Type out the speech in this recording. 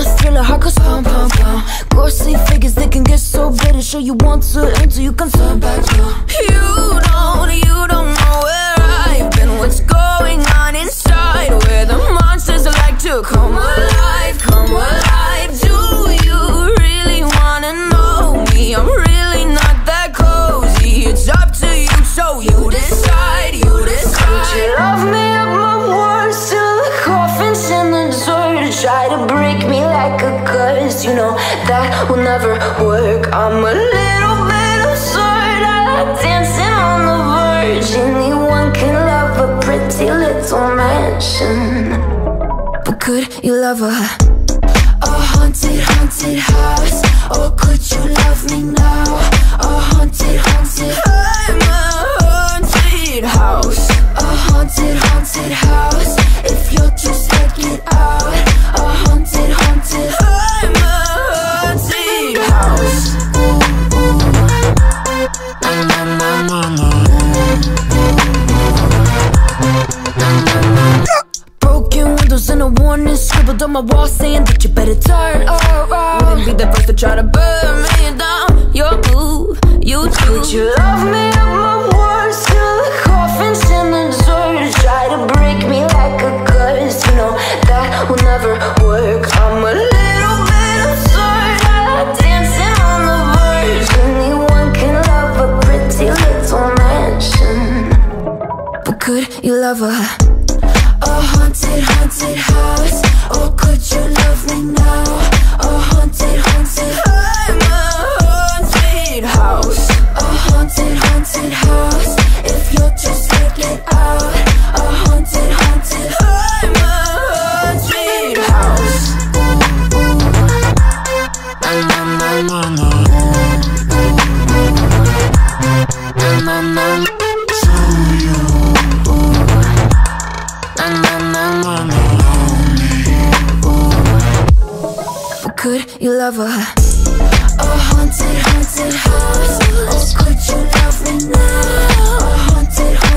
a thriller, heart goes pum pum pum. Ghostly figures, they can get so bitter. Sure you want to enter, you can turn back now. You don't know where I've been. What's going on inside, where the monsters like to come alive, come alive. Do you really wanna know me? I'm really not that cozy. It's up to you, so you decide, you decide. Would you love me up my words till the coffin's in the dirt? Try to break me like a curse, you know that will never work. I'm a little bit absurd, I like dancing on the verge. Anyone can love a pretty little mansion, but could you love a haunted, haunted house? Or could you love me now? A haunted, haunted, I'm a haunted house. A haunted, haunted house. If you're just check it out. A haunted, haunted, I'm a haunted house. Na na na na na. Broken windows and a warning scribbled on my wall saying that you better turn around. Wouldn't be the first to try to burn me down. Your move, you do. Would you love me up my words till the coffin's in the dirt? Try to break me like a curse, you know that will never work. I'm a little bit absurd, I like dancing on the verge. Anyone can love a pretty little mansion, but could you love a haunted, haunted house? Or could you love me now? A haunted, haunted, I'm a haunted house. A haunted, haunted house. If you'll just check it out. A haunted, haunted, I'm a haunted house. Na na na na na. Na na na. Could you love a haunted, haunted house? Or could you love me now? A haunted, haunted